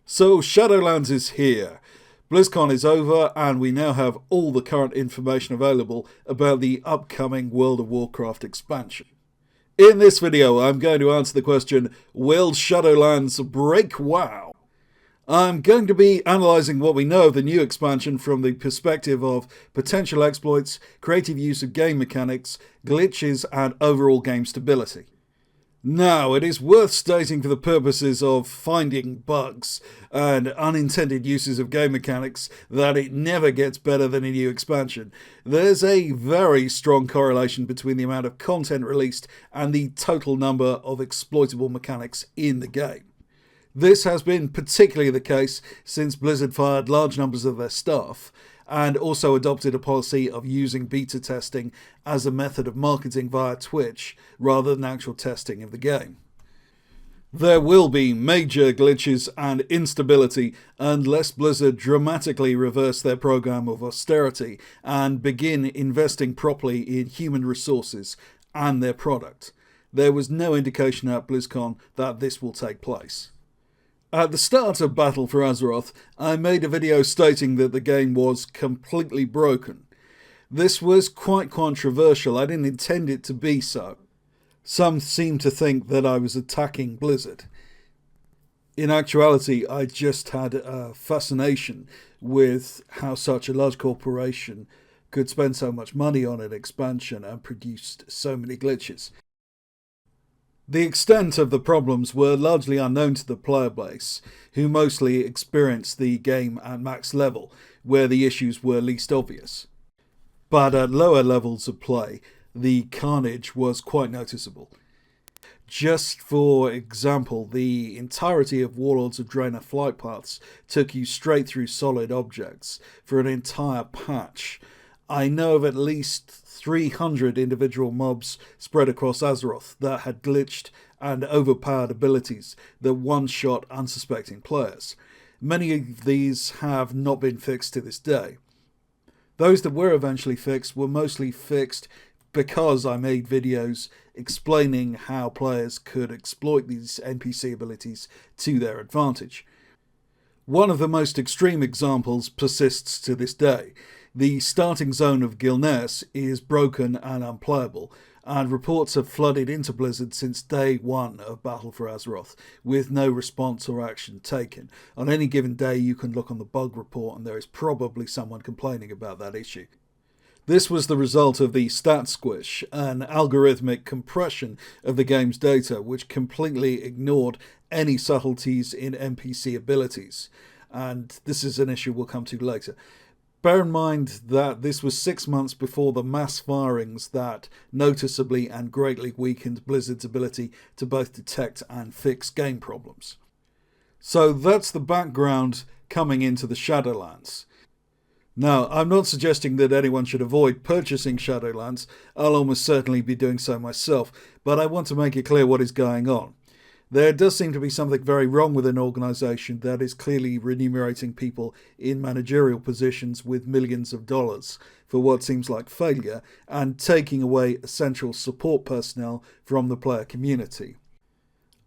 So Shadowlands is here. BlizzCon is over and we now have all the current information available about the upcoming World of Warcraft expansion. In this video I'm going to answer the question, will Shadowlands break WoW? I'm going to be analysing what we know of the new expansion from the perspective of potential exploits, creative use of game mechanics, glitches and overall game stability. Now, it is worth stating for the purposes of finding bugs and unintended uses of game mechanics that it never gets better than a new expansion. There's a very strong correlation between the amount of content released and the total number of exploitable mechanics in the game. This has been particularly the case since Blizzard fired large numbers of their staff and also adopted a policy of using beta testing as a method of marketing via Twitch rather than actual testing of the game. There will be major glitches and instability unless Blizzard dramatically reverse their program of austerity and begin investing properly in human resources and their product. There was no indication at BlizzCon that this will take place. At the start of Battle for Azeroth, I made a video stating that the game was completely broken. This was quite controversial. I didn't intend it to be so. Some seem to think that I was attacking Blizzard. In actuality, I just had a fascination with how such a large corporation could spend so much money on an expansion and produced so many glitches. The extent of the problems were largely unknown to the player base, who mostly experienced the game at max level, where the issues were least obvious. But at lower levels of play, the carnage was quite noticeable. Just for example, the entirety of Warlords of Draenor flight paths took you straight through solid objects for an entire patch. I know of at least 300 individual mobs spread across Azeroth that had glitched and overpowered abilities that one-shot unsuspecting players. Many of these have not been fixed to this day. Those that were eventually fixed were mostly fixed because I made videos explaining how players could exploit these NPC abilities to their advantage. One of the most extreme examples persists to this day. The starting zone of Gilneas is broken and unplayable, and reports have flooded into Blizzard since day one of Battle for Azeroth, with no response or action taken. On any given day you can look on the bug report and there is probably someone complaining about that issue. This was the result of the stat squish, an algorithmic compression of the game's data which completely ignored any subtleties in NPC abilities, and this is an issue we'll come to later. Bear in mind that this was 6 months before the mass firings that noticeably and greatly weakened Blizzard's ability to both detect and fix game problems. So that's the background coming into the Shadowlands. Now, I'm not suggesting that anyone should avoid purchasing Shadowlands. I'll almost certainly be doing so myself, but I want to make it clear what is going on. There does seem to be something very wrong with an organisation that is clearly remunerating people in managerial positions with millions of dollars for what seems like failure and taking away essential support personnel from the player community.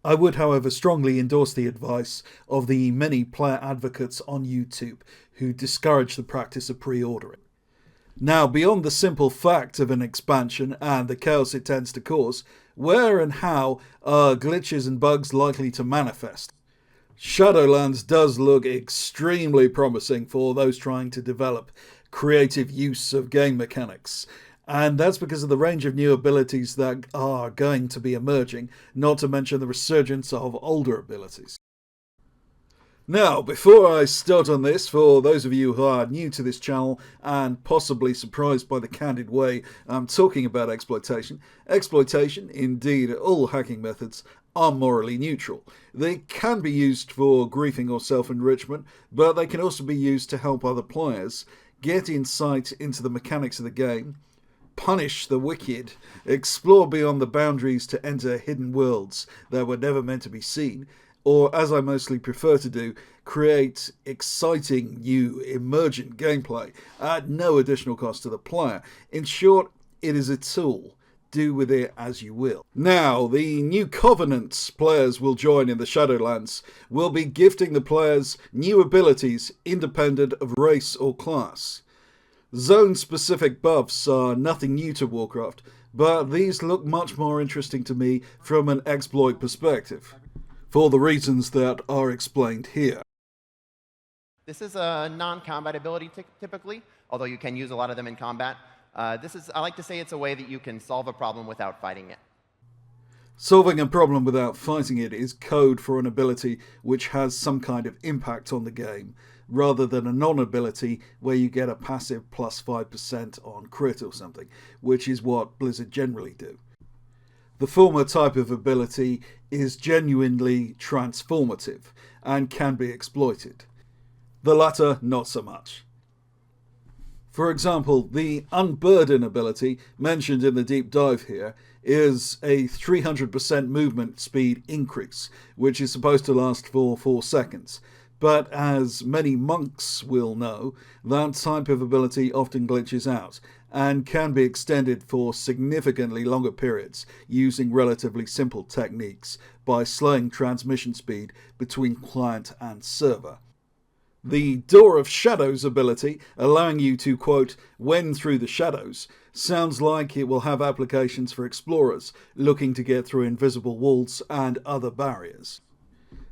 I would, however, strongly endorse the advice of the many player advocates on YouTube who discourage the practice of pre-ordering. Now, beyond the simple fact of an expansion and the chaos it tends to cause, where and how are glitches and bugs likely to manifest? Shadowlands does look extremely promising for those trying to develop creative use of game mechanics, and that's because of the range of new abilities that are going to be emerging, not to mention the resurgence of older abilities. Now, before I start on this, for those of you who are new to this channel and possibly surprised by the candid way I'm talking about exploitation, indeed all hacking methods, are morally neutral. They can be used for griefing or self-enrichment, but they can also be used to help other players get insight into the mechanics of the game, punish the wicked, explore beyond the boundaries to enter hidden worlds that were never meant to be seen, or, as I mostly prefer to do, create exciting new emergent gameplay at no additional cost to the player. In short, it is a tool do with it as you will. Now, the new Covenants players will join in the Shadowlands will be gifting the players new abilities independent of race or class. Zone-specific buffs are nothing new to Warcraft, but these look much more interesting to me from an exploit perspective, for the reasons that are explained here. This is a non-combat ability typically, although you can use a lot of them in combat. I like to say it's a way that you can solve a problem without fighting it. Solving a problem without fighting it is code for an ability which has some kind of impact on the game, rather than a non-ability where you get a passive plus 5% on crit or something, which is what Blizzard generally do. The former type of ability is genuinely transformative and can be exploited. The latter, not so much. For example, the Unburden ability, mentioned in the deep dive here, is a 300% movement speed increase, which is supposed to last for 4 seconds. But as many monks will know, that type of ability often glitches out, and can be extended for significantly longer periods using relatively simple techniques by slowing transmission speed between client and server. The Door of Shadows ability, allowing you to, quote, wend through the shadows, sounds like it will have applications for explorers looking to get through invisible walls and other barriers.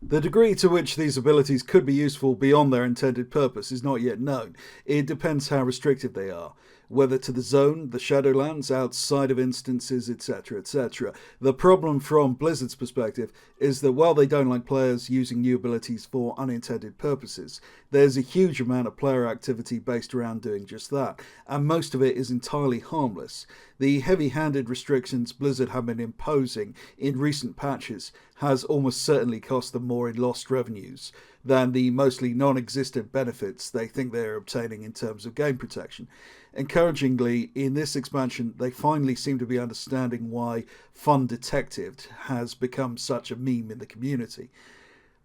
The degree to which these abilities could be useful beyond their intended purpose is not yet known. It depends how restricted they are, whether to the zone, the Shadowlands, outside of instances, etc, etc. The problem from Blizzard's perspective is that while they don't like players using new abilities for unintended purposes, there's a huge amount of player activity based around doing just that, and most of it is entirely harmless. The heavy-handed restrictions Blizzard have been imposing in recent patches has almost certainly cost them more in lost revenues than the mostly non-existent benefits they think they're obtaining in terms of game protection. Encouragingly, in this expansion, they finally seem to be understanding why Fun Detective has become such a meme in the community.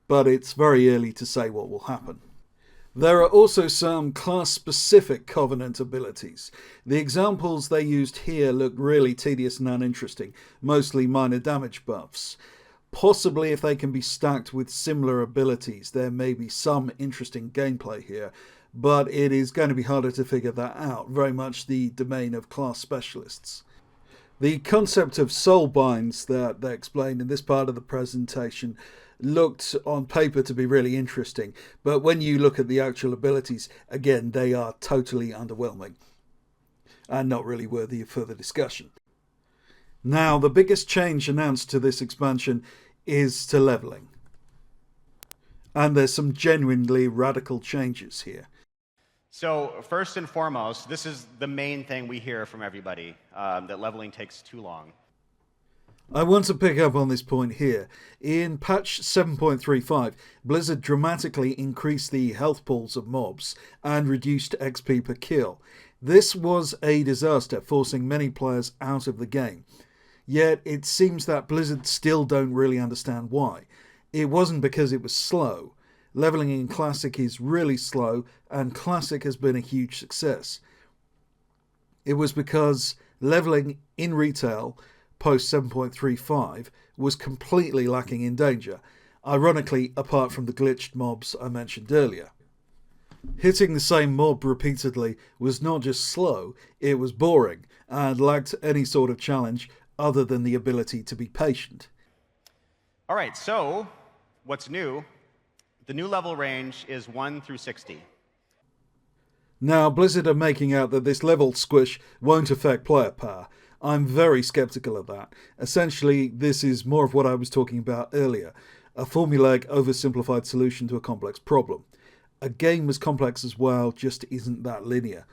But it's very early to say what will happen. There are also some class-specific Covenant abilities. The examples they used here look really tedious and uninteresting, mostly minor damage buffs. Possibly if they can be stacked with similar abilities, there may be some interesting gameplay here, but it is going to be harder to figure that out, very much the domain of class specialists. The concept of soul binds that they explained in this part of the presentation looked on paper to be really interesting, but when you look at the actual abilities, again, they are totally underwhelming and not really worthy of further discussion. Now, the biggest change announced to this expansion is to leveling. And there's some genuinely radical changes here. So first and foremost, this is the main thing we hear from everybody, that leveling takes too long. I want to pick up on this point here. In patch 7.35, Blizzard dramatically increased the health pools of mobs and reduced XP per kill. This was a disaster, forcing many players out of the game. Yet it seems that Blizzard still don't really understand why. It wasn't because it was slow. Leveling in Classic is really slow, and Classic has been a huge success. It was because leveling in retail post 7.35 was completely lacking in danger, ironically apart from the glitched mobs I mentioned earlier. Hitting the same mob repeatedly was not just slow, it was boring, and lacked any sort of challenge other than the ability to be patient. All right, so what's new? The new level range is 1 through 60. Now, Blizzard are making out that this level squish won't affect player power. I'm very skeptical of that. Essentially, this is more of what I was talking about earlier, a formulaic, oversimplified solution to a complex problem. A game as complex as WoW just isn't that linear.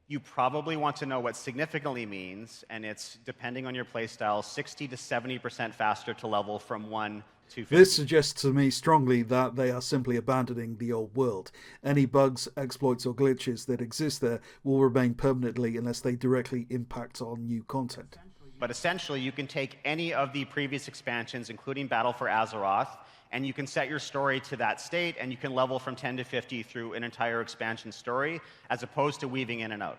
You probably want to know what significantly means, and it's, depending on your playstyle, 60 to 70% faster to level from 1 to 50. This suggests to me strongly that they are simply abandoning the old world. Any bugs, exploits or glitches that exist there will remain permanently unless they directly impact on new content. But essentially, you can take any of the previous expansions, including Battle for Azeroth, and you can set your story to that state, and you can level from 10 to 50 through an entire expansion story, as opposed to weaving in and out.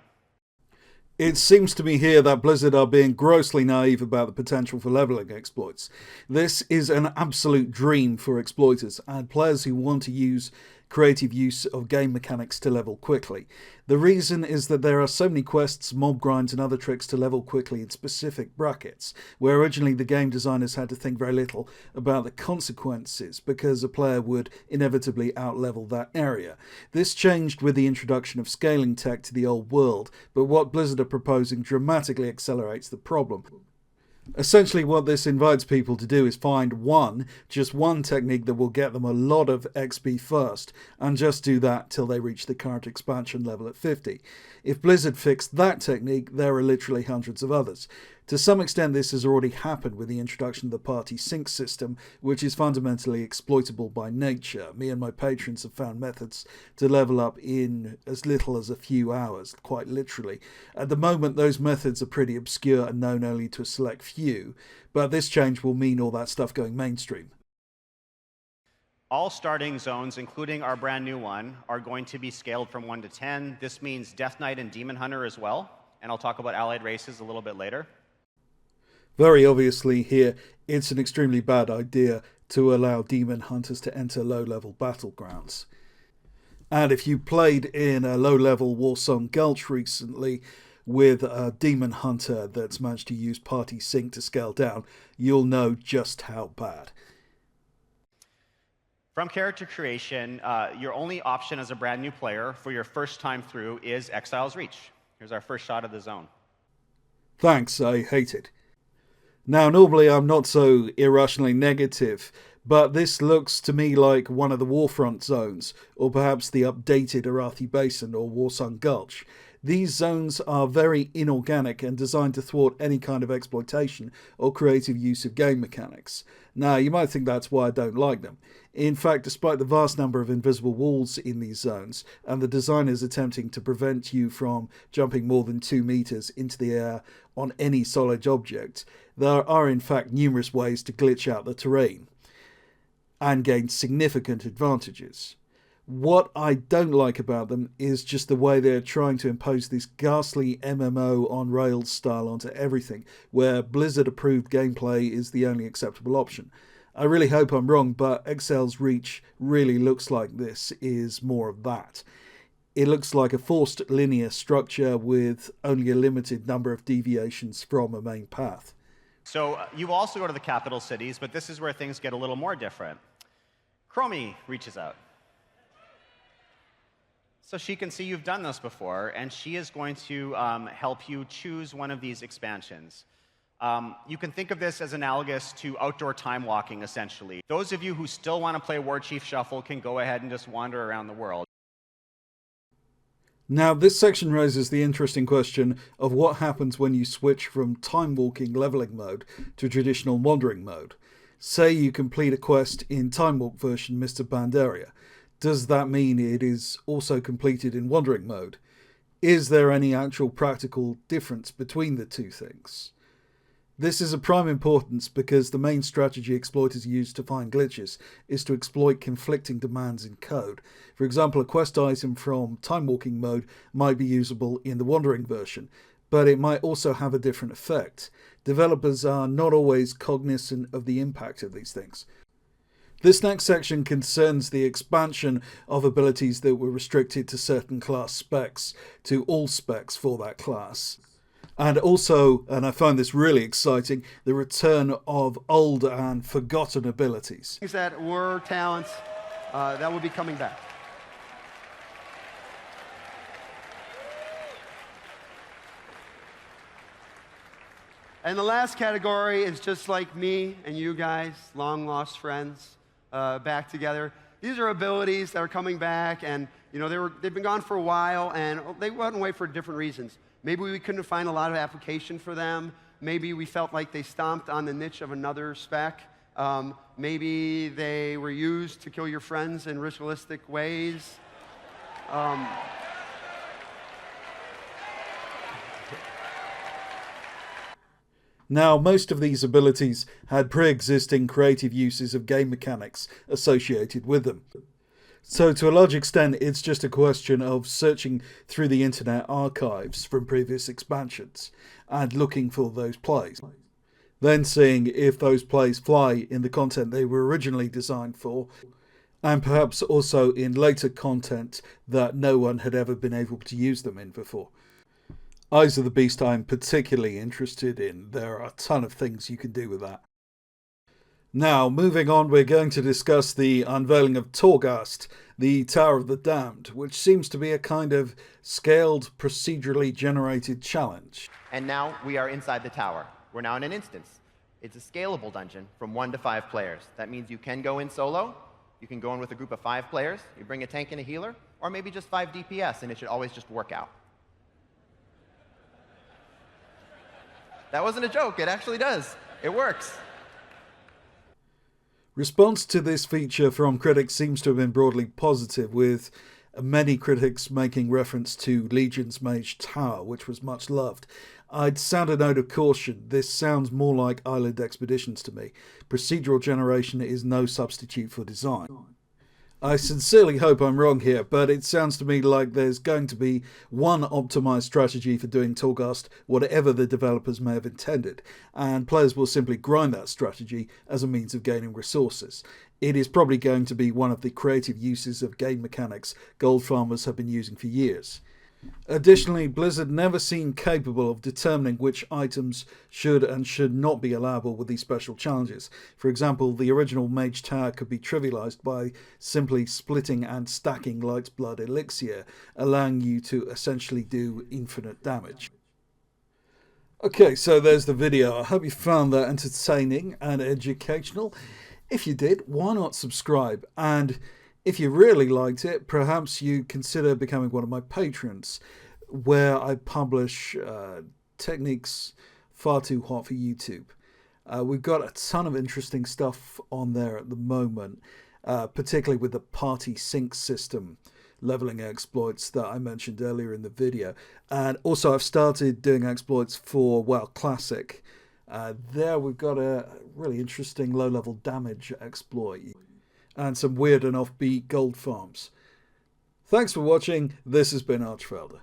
It seems to me here that Blizzard are being grossly naive about the potential for leveling exploits. This is an absolute dream for exploiters and players who want to use creative use of game mechanics to level quickly. The reason is that there are so many quests, mob grinds and other tricks to level quickly in specific brackets, where originally the game designers had to think very little about the consequences because a player would inevitably outlevel that area. This changed with the introduction of scaling tech to the old world, but what Blizzard are proposing dramatically accelerates the problem. Essentially what this invites people to do is find just one technique that will get them a lot of XP first, and just do that till they reach the current expansion level at 50. If Blizzard fixed that technique, there are literally hundreds of others. To some extent this has already happened with the introduction of the party sync system, which is fundamentally exploitable by nature. Me and my patrons have found methods to level up in as little as a few hours, quite literally. At the moment those methods are pretty obscure and known only to a select few, but this change will mean all that stuff going mainstream. All starting zones, including our brand new one, are going to be scaled from 1 to 10. This means Death Knight and Demon Hunter as well, and I'll talk about allied races a little bit later. Very obviously here, it's an extremely bad idea to allow demon hunters to enter low-level battlegrounds. And if you played in a low-level Warsong Gulch recently with a demon hunter that's managed to use party sync to scale down, you'll know just how bad. From character creation, your only option as a brand new player for your first time through is Exile's Reach. Here's our first shot of the zone. Thanks, I hate it. Now, normally I'm not so irrationally negative, but this looks to me like one of the Warfront zones, or perhaps the updated Arathi Basin or Warsong Gulch. These zones are very inorganic and designed to thwart any kind of exploitation or creative use of game mechanics. Now, you might think that's why I don't like them. In fact, despite the vast number of invisible walls in these zones, and the designers attempting to prevent you from jumping more than 2 meters into the air on any solid object, there are in fact numerous ways to glitch out the terrain and gain significant advantages. What I don't like about them is just the way they're trying to impose this ghastly MMO on rails style onto everything, where Blizzard approved gameplay is the only acceptable option. I really hope I'm wrong, but Exile's Reach really looks like this is more of that. It looks like a forced linear structure with only a limited number of deviations from a main path. So you also go to the capital cities, but this is where things get a little more different. Chromie reaches out. So she can see you've done this before, and she is going to help you choose one of these expansions. You can think of this as analogous to outdoor time walking, essentially. Those of you who still want to play War Chief Shuffle can go ahead and just wander around the world. Now, this section raises the interesting question of what happens when you switch from time-walking leveling mode to traditional wandering mode. Say you complete a quest in Time Walk version Mr. Pandaria. Does that mean it is also completed in wandering mode? Is there any actual practical difference between the two things? This is of prime importance because the main strategy exploiters use to find glitches is to exploit conflicting demands in code. For example, a quest item from time walking mode might be usable in the wandering version, but it might also have a different effect. Developers are not always cognizant of the impact of these things. This next section concerns the expansion of abilities that were restricted to certain class specs to all specs for that class. And also, and I find this really exciting, the return of old and forgotten abilities. Things that were talents that will be coming back. And the last category is just like me and you guys, long lost friends, back together. These are abilities that are coming back, and they've been gone for a while, and they went away for different reasons. Maybe we couldn't find a lot of application for them. Maybe we felt like they stomped on the niche of another spec. Maybe they were used to kill your friends in ritualistic ways. Now, most of these abilities had pre-existing creative uses of game mechanics associated with them. So to a large extent, it's just a question of searching through the internet archives from previous expansions and looking for those plays. Then seeing if those plays fly in the content they were originally designed for, and perhaps also in later content that no one had ever been able to use them in before. Eyes of the Beast I'm particularly interested in. There are a ton of things you can do with that. Now, moving on, we're going to discuss the unveiling of Torghast, the Tower of the Damned, which seems to be a kind of scaled, procedurally generated challenge. And now we are inside the tower. We're now in an instance. It's a scalable dungeon from 1 to 5 players. That means you can go in solo, you can go in with a group of 5 players, you bring a tank and a healer, or maybe just 5 DPS, and it should always just work out. That wasn't a joke, it actually does. It works. Response to this feature from critics seems to have been broadly positive, with many critics making reference to Legion's Mage Tower, which was much loved. I'd sound a note of caution. This sounds more like Island Expeditions to me. Procedural generation is no substitute for design. I sincerely hope I'm wrong here, but it sounds to me like there's going to be one optimized strategy for doing Torghast, whatever the developers may have intended, and players will simply grind that strategy as a means of gaining resources. It is probably going to be one of the creative uses of game mechanics gold farmers have been using for years. Additionally, Blizzard never seemed capable of determining which items should and should not be allowable with these special challenges. For example, the original Mage Tower could be trivialized by simply splitting and stacking Light's Blood Elixir, allowing you to essentially do infinite damage. Okay, so there's the video. I hope you found that entertaining and educational. If you did, why not subscribe? And if you really liked it, perhaps you consider becoming one of my patrons, where I publish techniques far too hot for YouTube. We've got a ton of interesting stuff on there at the moment, particularly with the party sync system leveling exploits that I mentioned earlier in the video. And also I've started doing exploits for WoW Classic. There we've got a really interesting low-level damage exploit and some weird and offbeat gold farms. Thanks for watching. This has been Archfelder.